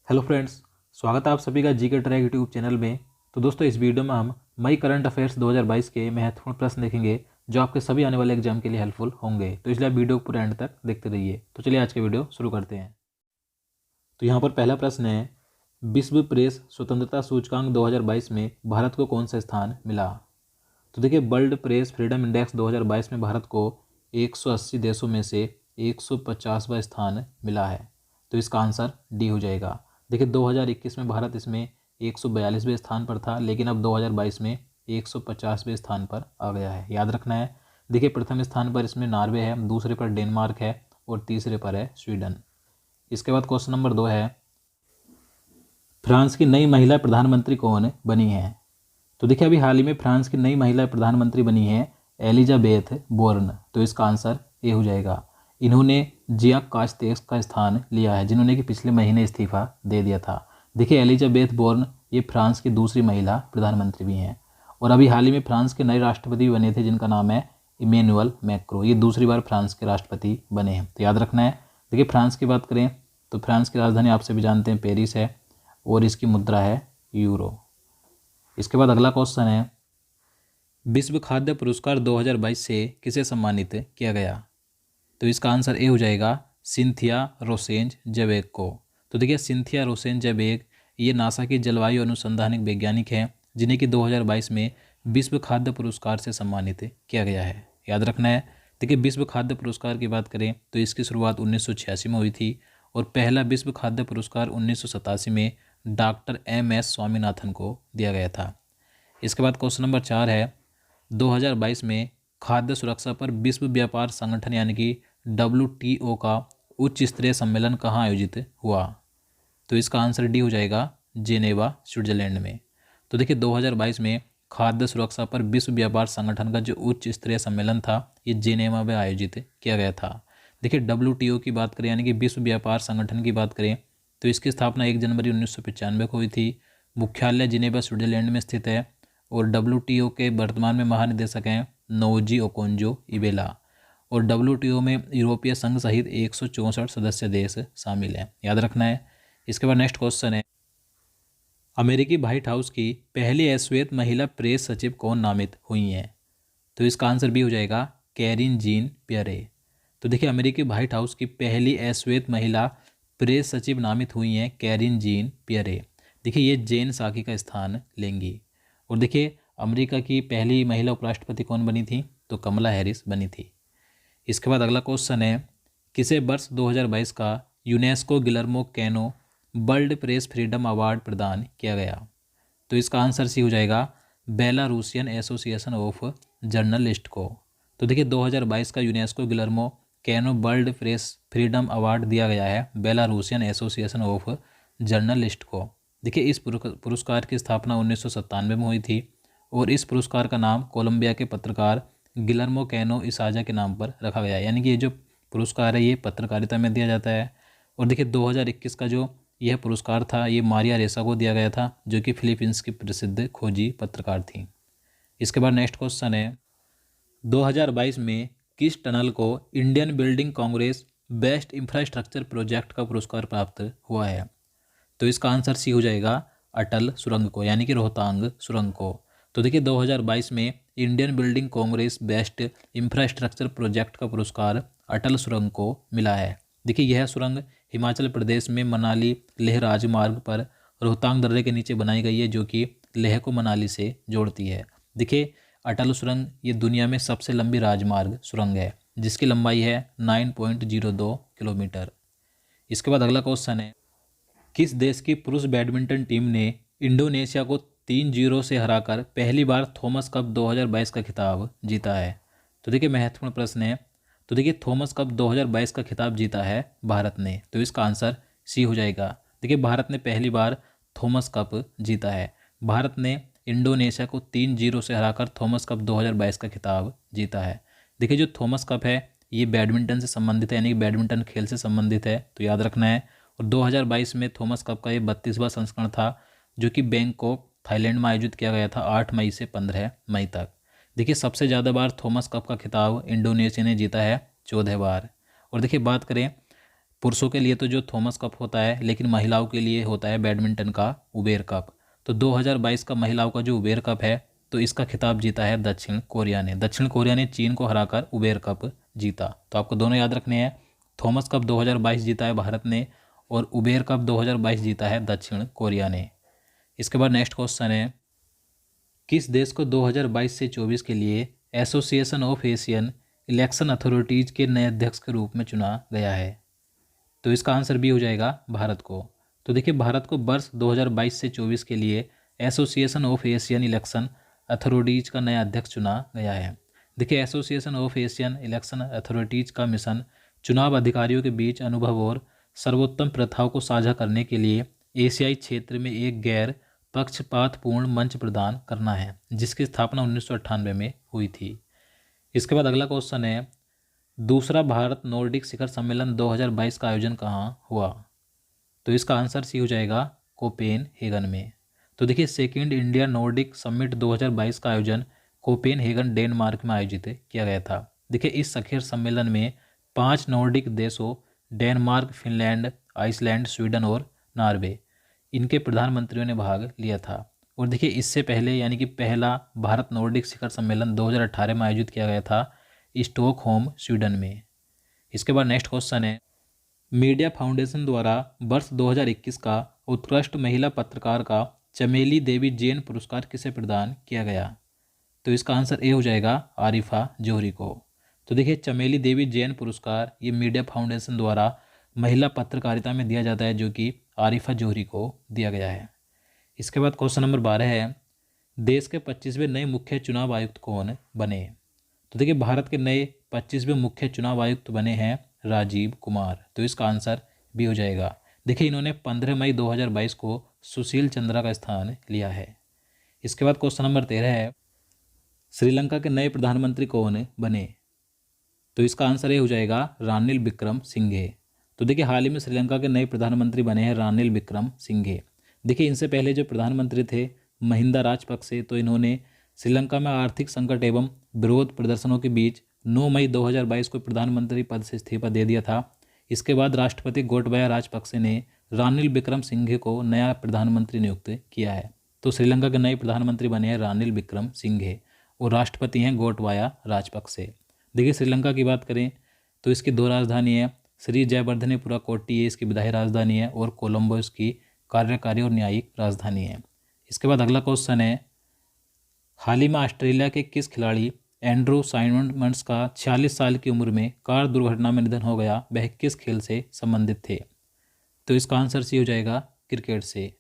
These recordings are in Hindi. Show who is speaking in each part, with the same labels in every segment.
Speaker 1: हेलो फ्रेंड्स, स्वागत है आप सभी का जी के ट्रैक यूट्यूब चैनल में। तो दोस्तों, इस वीडियो में हम मई करंट अफेयर्स 2022 के महत्वपूर्ण प्रश्न देखेंगे जो आपके सभी आने वाले एग्जाम के लिए हेल्पफुल होंगे। तो इसलिए आप वीडियो को पूरे एंड तक देखते रहिए। तो चलिए आज के वीडियो शुरू करते हैं। तो यहाँ पर पहला प्रश्न है, विश्व प्रेस स्वतंत्रता सूचकांक 2022 में भारत को कौन सा स्थान मिला? तो देखिए, वर्ल्ड प्रेस फ्रीडम इंडेक्स 2022 में भारत को 180 देशों में से 150वां स्थान मिला है। तो इसका आंसर डी हो जाएगा। देखिए, 2021 में भारत इसमें 142वें स्थान पर था, लेकिन अब 2022 में 150वें स्थान पर आ गया है। याद रखना है। देखिए, प्रथम स्थान पर इसमें नॉर्वे है, दूसरे पर डेनमार्क है और तीसरे पर है स्वीडन। इसके बाद क्वेश्चन नंबर 2 है, फ्रांस की नई महिला प्रधानमंत्री कौन बनी है? तो देखिए, अभी हाल ही में फ्रांस की नई महिला प्रधानमंत्री बनी है एलिजाबेथ बोर्न। तो इसका आंसर ए हो जाएगा। इन्होंने जिया कास्तेक्स का स्थान लिया है, जिन्होंने कि पिछले महीने इस्तीफा दे दिया था। देखिए, एलिजाबेथ बोर्न ये फ्रांस की दूसरी महिला प्रधानमंत्री भी हैं और अभी हाल ही में फ्रांस के नए राष्ट्रपति भी बने थे, जिनका नाम है इमैनुअल मैक्रो। ये दूसरी बार फ्रांस के राष्ट्रपति बने हैं। तो याद रखना है। देखिए, फ्रांस की बात करें तो फ्रांस की राजधानी आप सभी जानते हैं पेरिस है और इसकी मुद्रा है यूरो। इसके बाद अगला क्वेश्चन है, विश्व खाद्य पुरस्कार 2022 से किसे सम्मानित किया गया? तो इसका आंसर ए हो जाएगा, सिंथिया रोसेंज जबेग को। तो देखिए, सिंथिया रोसेंज जबेग ये नासा की जलवायु अनुसंधानिक वैज्ञानिक हैं, जिन्हें कि 2022 में विश्व खाद्य पुरस्कार से सम्मानित किया गया है। याद रखना है। देखिए, विश्व खाद्य पुरस्कार की बात करें तो इसकी शुरुआत 1986 में हुई थी और पहला विश्व खाद्य पुरस्कार 1987 में डॉक्टर MS स्वामीनाथन को दिया गया था। इसके बाद क्वेश्चन नंबर 4 है, 2022 में खाद्य सुरक्षा पर विश्व व्यापार संगठन यानी कि WTO का उच्च स्तरीय सम्मेलन कहाँ आयोजित हुआ? तो इसका आंसर डी हो जाएगा, जेनेवा स्विट्जरलैंड में। तो देखिए, 2022 में खाद्य सुरक्षा पर विश्व व्यापार संगठन का जो उच्च स्तरीय सम्मेलन था ये जेनेवा में आयोजित किया गया था। देखिए, WTO की बात करें यानी कि विश्व व्यापार संगठन की बात करें तो इसकी स्थापना 1 जनवरी 1995 को हुई थी। मुख्यालय जिनेवा स्विट्जरलैंड में स्थित है और WTO के वर्तमान में महानिदेशक हैं नोजी ओकोंजो इबेला और WTO में यूरोपीय संघ सहित 164 सदस्य देश शामिल हैं। याद रखना है। इसके बाद नेक्स्ट क्वेश्चन है, अमेरिकी व्हाइट हाउस की पहली अश्वेत महिला प्रेस सचिव कौन नामित हुई हैं? तो इसका आंसर भी हो जाएगा, कैरिन जीन पियरे। तो देखिए, अमेरिकी व्हाइट हाउस की पहली अश्वेत महिला प्रेस सचिव नामित हुई हैं कैरिन जीन पियरे। देखिए, ये जेन साकी का स्थान लेंगी। और देखिए, अमेरिका की पहली महिला उपराष्ट्रपति कौन बनी थी? तो कमला हैरिस बनी थी। इसके बाद अगला क्वेश्चन है, किसे वर्ष 2022 का UNESCO Guillermo canoe world press freedom award प्रदान किया गया? तो इसका आंसर सी हो जाएगा, बेलारूसियन एसोसिएशन ऑफ जर्नलिस्ट को। तो देखिए, 2022 का UNESCO Guillermo canoe world press freedom award दिया गया है बेलारूसियन एसोसिएशन ऑफ जर्नलिस्ट को। देखिए, इस पुरस्कार की स्थापना 1997 में हुई थी और इस पुरस्कार का नाम कोलंबिया के पत्रकार गिलर्मो कैनो इसाजा के नाम पर रखा गया है। यानी कि ये जो पुरस्कार है ये पत्रकारिता में दिया जाता है। और देखिए, 2021 का जो यह पुरस्कार था ये मारिया रेसा को दिया गया था, जो कि फिलीपींस की प्रसिद्ध खोजी पत्रकार थी। इसके बाद नेक्स्ट क्वेश्चन है, 2022 में किस टनल को Indian building Congress best infrastructure project का पुरस्कार प्राप्त हुआ है? तो इसका आंसर सी हो जाएगा, अटल सुरंग को, यानी कि रोहतांग सुरंग को। तो देखिए, 2022 में Indian building Congress best infrastructure project का पुरस्कार अटल सुरंग को मिला है। देखिए, यह सुरंग हिमाचल प्रदेश में मनाली लेह राजमार्ग पर रोहतांग दर्रे के नीचे बनाई गई है, जो कि लेह को मनाली से जोड़ती है। देखिए, अटल सुरंग ये दुनिया में सबसे लंबी राजमार्ग सुरंग है, जिसकी लंबाई है 9.02 किलोमीटर। इसके बाद अगला क्वेश्चन है, किस देश की पुरुष बैडमिंटन टीम ने इंडोनेशिया को 3-0 से हराकर पहली बार थॉमस कप 2022 का खिताब जीता है? तो देखिए, महत्वपूर्ण प्रश्न है। तो देखिए, थॉमस कप 2022 का खिताब जीता है भारत ने। तो इसका आंसर सी हो जाएगा। देखिए, भारत ने पहली बार थॉमस कप जीता है। भारत ने इंडोनेशिया को 3-0 से हराकर थॉमस कप 2022 का खिताब जीता है। देखिए, जो थॉमस कप है ये बैडमिंटन से संबंधित है, यानी कि बैडमिंटन खेल से संबंधित है। तो याद रखना है। और 2022 में थॉमस कप का ये 32वां संस्करण था, जो कि बैंकॉक थाईलैंड में आयोजित किया गया था 8 मई से 15 मई तक। देखिए, सबसे ज़्यादा बार थॉमस कप का खिताब इंडोनेशिया ने जीता है 14 बार। और देखिए, बात करें पुरुषों के लिए तो जो थॉमस कप होता है, लेकिन महिलाओं के लिए होता है बैडमिंटन का उबेर कप। तो 2022 का महिलाओं का जो उबेर कप है, तो इसका खिताब जीता है दक्षिण कोरिया ने। दक्षिण कोरिया ने चीन को हराकर उबेर कप जीता। तो आपको दोनों याद रखने हैं, थॉमस कप 2022 जीता है भारत ने और उबेर कप 2022 जीता है दक्षिण कोरिया ने। इसके बाद नेक्स्ट क्वेश्चन है, किस देश को 2022 से 24 के लिए association of Asian election authorities के नए अध्यक्ष के रूप में चुना गया है? तो इसका आंसर बी हो जाएगा भारत को। तो देखिए, भारत को वर्ष 2022 से 24 के लिए association of Asian election authorities का नया अध्यक्ष चुना गया है। देखिए, association of Asian election authorities का मिशन चुनाव अधिकारियों के बीच अनुभव और सर्वोत्तम प्रथाओं को साझा करने के लिए एशियाई क्षेत्र में एक गैर पक्षपातपूर्ण मंच प्रदान करना है, जिसकी स्थापना 1998 में हुई थी। इसके बाद अगला क्वेश्चन है, दूसरा भारत नॉर्डिक शिखर सम्मेलन 2022 का आयोजन कहाँ हुआ? तो इसका आंसर सी हो जाएगा कोपेनहेगन में। तो देखिए, सेकेंड इंडिया नॉर्डिक समिट 2022 का आयोजन कोपेनहेगन डेनमार्क में आयोजित किया गया था। देखिए, इस शिखर सम्मेलन में 5 नॉर्डिक देशों डेनमार्क, फिनलैंड, आइसलैंड, स्वीडन और नॉर्वे, इनके प्रधानमंत्रियों ने भाग लिया था। और देखिए, इससे पहले यानी कि पहला भारत नॉर्डिक शिखर सम्मेलन 2018 में आयोजित किया गया था स्टॉकहोम, स्वीडन में। इसके बाद नेक्स्ट क्वेश्चन है, मीडिया फाउंडेशन द्वारा वर्ष 2021 का उत्कृष्ट महिला पत्रकार का चमेली देवी जैन पुरस्कार किसे प्रदान किया गया? तो इसका आंसर ए हो जाएगा आरिफा जौहरी को। तो देखिए, चमेली देवी जैन पुरस्कार ये मीडिया फाउंडेशन द्वारा महिला पत्रकारिता में दिया जाता है, जो कि आरिफा जौहरी को दिया गया है। इसके बाद क्वेश्चन नंबर 12 है, देश के 25वें नए मुख्य चुनाव आयुक्त कौन बने? तो देखिए, भारत के नए 25वें मुख्य चुनाव आयुक्त बने हैं राजीव कुमार। तो इसका आंसर भी हो जाएगा। देखिए, इन्होंने 15 मई 2022 को सुशील चंद्रा का स्थान लिया है। इसके बाद क्वेश्चन नंबर 13 है, श्रीलंका के नए प्रधानमंत्री कौन बने? तो इसका आंसर ये हो जाएगा रानिल विक्रमसिंघे। तो देखिए, हाल ही में श्रीलंका के नए प्रधानमंत्री बने हैं रानिल विक्रमसिंघे। देखिए, इनसे पहले जो प्रधानमंत्री थे महिंदा राजपक्षे, तो इन्होंने श्रीलंका में आर्थिक संकट एवं विरोध प्रदर्शनों के बीच 9 मई 2022 को प्रधानमंत्री पद से इस्तीफा दे दिया था। इसके बाद राष्ट्रपति गोटबाया राजपक्षे ने रानिल विक्रमसिंघे को नया प्रधानमंत्री नियुक्त किया है। तो श्रीलंका के नए प्रधानमंत्री बने हैं रानिल विक्रमसिंघे और राष्ट्रपति हैं गोटबाया राजपक्षे। देखिए, श्रीलंका की बात करें तो इसकी 2 राजधानी है, श्री जयवर्धनेपुरा कोट्टी ये इसकी विधायी राजधानी है और कोलंबो इसकी कार्यकारी और न्यायिक राजधानी है। इसके बाद अगला क्वेश्चन है, हाल ही में ऑस्ट्रेलिया के किस खिलाड़ी एंड्रू साइमंड्स का 46 साल की उम्र में कार दुर्घटना में निधन हो गया? वह किस खेल से संबंधित थे? तो इसका आंसर सी हो जाएगा क्रिकेट से।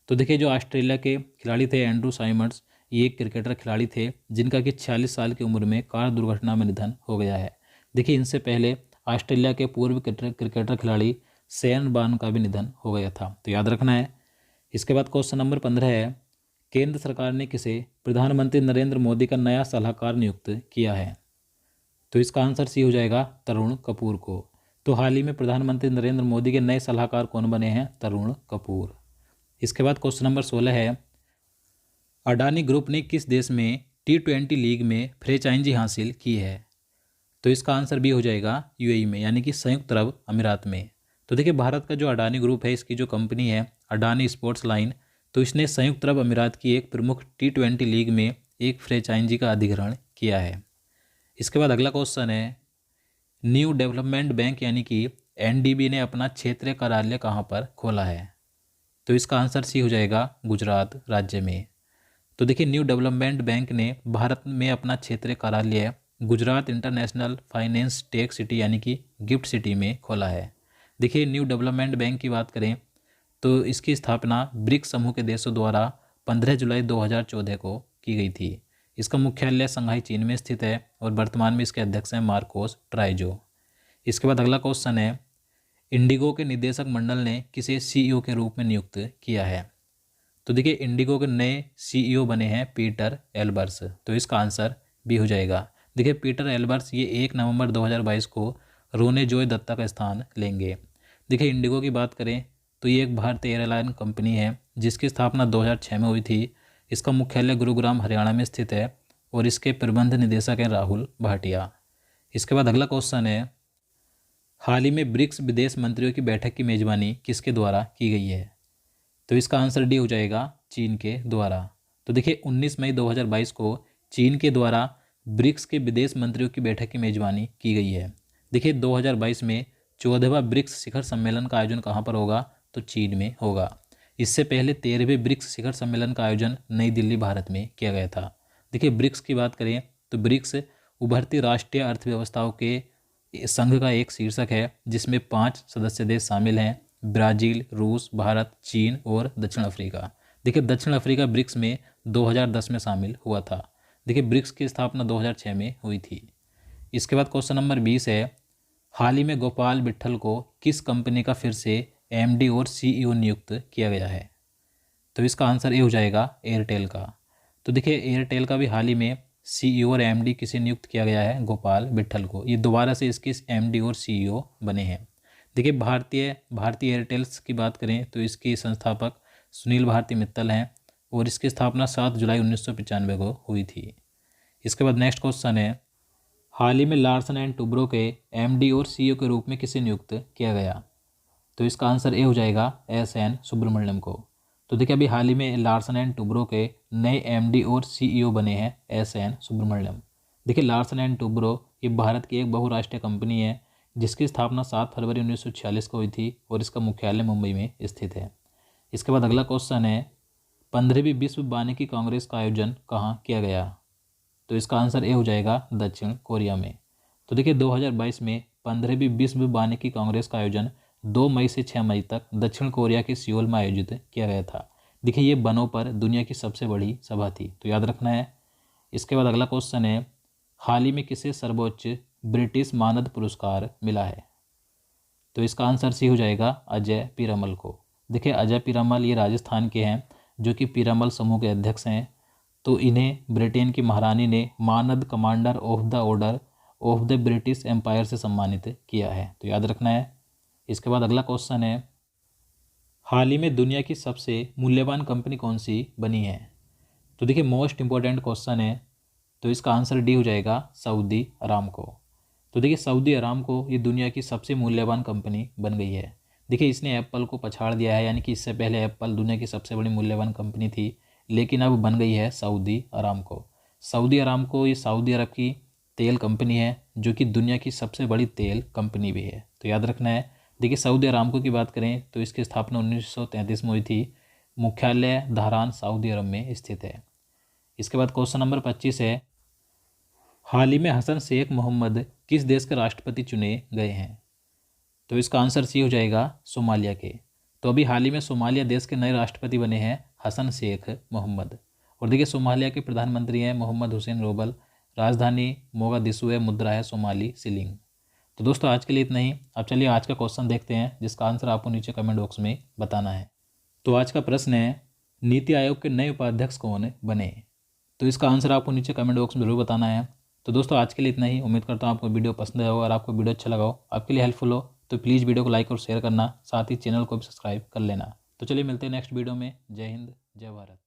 Speaker 1: तो देखिए, जो ऑस्ट्रेलिया के खिलाड़ी थे एंड्रू साइमंड्स, ये एक क्रिकेटर खिलाड़ी थे जिनका कि 46 साल की उम्र में कार दुर्घटना में निधन हो गया है। देखिए, इनसे पहले ऑस्ट्रेलिया के पूर्व क्रिकेटर खिलाड़ी शेन वॉर्न का भी निधन हो गया था, तो याद रखना है। इसके बाद क्वेश्चन नंबर 15 है, केंद्र सरकार ने किसे प्रधानमंत्री नरेंद्र मोदी का नया सलाहकार नियुक्त किया है? तो इसका आंसर सी हो जाएगा तरुण कपूर को। तो हाल ही में प्रधानमंत्री नरेंद्र मोदी के नए सलाहकार कौन बने हैं? तरुण कपूर। इसके बाद क्वेश्चन नंबर 16 है, अडानी ग्रुप ने किस देश में T20 लीग में फ्रेंचाइजी हासिल की है? तो इसका आंसर भी हो जाएगा यूएई में, यानी कि संयुक्त अरब अमीरात में। तो देखिए, भारत का जो अडानी ग्रुप है, इसकी जो कंपनी है अडानी स्पोर्ट्स लाइन, तो इसने संयुक्त अरब अमीरात की एक प्रमुख T20 लीग में एक फ्रेंचाइजी का अधिग्रहण किया है। इसके बाद अगला क्वेश्चन है, न्यू डेवलपमेंट बैंक यानी कि एनडीबी ने अपना क्षेत्रीय कार्यालय कहाँ पर खोला है? तो इसका आंसर सी हो जाएगा गुजरात राज्य में। तो देखिए, न्यू डेवलपमेंट बैंक ने भारत में अपना क्षेत्रीय कार्यालय Gujarat international finance tech city यानी कि गिफ्ट सिटी में खोला है। देखिए, न्यू डेवलपमेंट बैंक की बात करें तो इसकी स्थापना ब्रिक्स समूह के देशों द्वारा 15 जुलाई 2014 को की गई थी। इसका मुख्यालय संघाई चीन में स्थित है और वर्तमान में इसके अध्यक्ष हैं मार्कोस ट्राइजो। इसके बाद अगला क्वेश्चन है, इंडिगो के निदेशक मंडल ने किसे सीईओ के रूप में नियुक्त किया है? तो देखिए, इंडिगो के नए सीईओ बने हैं पीटर एल्बर्स। तो इसका आंसर भी हो जाएगा। देखिए, पीटर एल्बर्स ये 1 नवंबर 2022 को रोने जोय दत्ता का स्थान लेंगे। देखिए, इंडिगो की बात करें तो ये एक भारतीय एयरलाइन कंपनी है जिसकी स्थापना 2006 में हुई थी। इसका मुख्यालय गुरुग्राम हरियाणा में स्थित है और इसके प्रबंध निदेशक हैं राहुल भाटिया। इसके बाद अगला क्वेश्चन है, हाल ही में ब्रिक्स विदेश मंत्रियों की बैठक की मेजबानी किसके द्वारा की गई है? तो इसका आंसर डी हो जाएगा, चीन के द्वारा। तो देखिए 19 मई 2022 को चीन के द्वारा ब्रिक्स के विदेश मंत्रियों की बैठक की मेजबानी की गई है। देखिए 2022 में 14वां ब्रिक्स शिखर सम्मेलन का आयोजन कहाँ पर होगा? तो चीन में होगा। इससे पहले 13वें ब्रिक्स शिखर सम्मेलन का आयोजन नई दिल्ली, भारत में किया गया था। देखिए ब्रिक्स की बात करें तो ब्रिक्स उभरती राष्ट्रीय अर्थव्यवस्थाओं के संघ का एक शीर्षक है, जिसमें 5 सदस्य देश शामिल हैं: ब्राज़ील, रूस, भारत, चीन और दक्षिण अफ्रीका। देखिए दक्षिण अफ्रीका ब्रिक्स में 2010 में शामिल हुआ था। देखिए ब्रिक्स की स्थापना 2006 में हुई थी। इसके बाद क्वेश्चन नंबर 20 है, हाल ही में गोपाल विट्ठल को किस कंपनी का फिर से एमडी और सीईओ नियुक्त किया गया है? तो इसका आंसर ए हो जाएगा, एयरटेल का। तो देखिए एयरटेल का भी हाल ही में सीईओ और एमडी किसे नियुक्त किया गया है? गोपाल विट्ठल को। ये दोबारा से इसके एमडी और सीईओ बने हैं। देखिए भारतीय एयरटेल्स की बात करें तो इसके संस्थापक सुनील भारती मित्तल हैं और इसकी स्थापना 7 जुलाई 1995 को हुई थी। इसके बाद नेक्स्ट क्वेश्चन है, हाल ही में लार्सन एंड टुब्रो के एमडी और सीईओ के रूप में किसे नियुक्त किया गया? तो इसका आंसर ए हो जाएगा, एस.एन. सुब्रमण्यम को। तो देखिए अभी हाल ही में लार्सन एंड टुब्रो के नए एमडी और सीईओ बने हैं एस.एन. सुब्रमण्यम। देखिए लार्सन एंड टुब्रो ये भारत की एक बहुराष्ट्रीय कंपनी है जिसकी स्थापना 7 फरवरी 1946 को हुई थी और इसका मुख्यालय मुंबई में स्थित है। इसके बाद अगला क्वेश्चन है, 15वीं विश्व वानिकी कांग्रेस का आयोजन कहाँ किया गया? तो इसका आंसर ए हो जाएगा, दक्षिण कोरिया में। तो देखिए 2022 में 15वीं विश्व वानिकी कांग्रेस का आयोजन 2 मई से 6 मई तक दक्षिण कोरिया के सियोल में आयोजित किया गया था। देखिए ये वनों पर दुनिया की सबसे बड़ी सभा थी, तो याद रखना है। इसके बाद अगला क्वेश्चन है, हाल ही में किसे सर्वोच्च ब्रिटिश मानद पुरस्कार मिला है? तो इसका आंसर सी हो जाएगा, अजय पीरामल को। देखिए अजय पीरामल ये राजस्थान के हैं जो कि पीरामल समूह के अध्यक्ष हैं। तो इन्हें ब्रिटेन की महारानी ने मानद commander of the order of the British empire से सम्मानित किया है, तो याद रखना है। इसके बाद अगला क्वेश्चन है, हाल ही में दुनिया की सबसे मूल्यवान कंपनी कौन सी बनी है? तो देखिए मोस्ट इंपॉर्टेंट क्वेश्चन है, तो इसका आंसर डी हो जाएगा, सऊदी अरामको। तो देखिए सऊदी अरामको ये दुनिया की सबसे मूल्यवान कंपनी बन गई है। देखिए इसने एप्पल को पछाड़ दिया है, यानी कि इससे पहले एप्पल दुनिया की सबसे बड़ी मूल्यवान कंपनी थी, लेकिन अब बन गई है सऊदी अरामको। सऊदी अरामको ये सऊदी अरब की तेल कंपनी है जो कि दुनिया की सबसे बड़ी तेल कंपनी भी है, तो याद रखना है। देखिए सऊदी अरामको की बात करें तो इसकी स्थापना 1933 में हुई थी। मुख्यालय धहरान सऊदी अरब में स्थित है। इसके बाद क्वेश्चन नंबर 25 है, हाल ही में हसन शेख मोहम्मद किस देश के राष्ट्रपति चुने गए हैं? तो इसका आंसर सी हो जाएगा, सोमालिया के। तो अभी हाल ही में सोमालिया देश के नए राष्ट्रपति बने हैं हसन शेख मोहम्मद। और देखिए सोमालिया के प्रधानमंत्री हैं मोहम्मद हुसैन रोबल। राजधानी मोगादिशु है, मुद्रा है सोमाली सिलिंग। तो दोस्तों आज के लिए इतना ही। अब चलिए आज का क्वेश्चन देखते हैं जिसका आंसर आपको नीचे कमेंट बॉक्स में बताना है। तो आज का प्रश्न है, नीति आयोग के नए उपाध्यक्ष कौन बने? तो इसका आंसर आपको नीचे कमेंट बॉक्स में जरूर बताना है। तो दोस्तों आज के लिए इतना ही। उम्मीद करता हूँ आपको वीडियो पसंद आया हो और आपको वीडियो अच्छा लगा हो, आपके लिए हेल्पफुल हो, तो प्लीज़ वीडियो को लाइक और शेयर करना, साथ ही चैनल को भी सब्सक्राइब कर लेना। तो चलिए मिलते हैं नेक्स्ट वीडियो में। जय हिंद, जय भारत।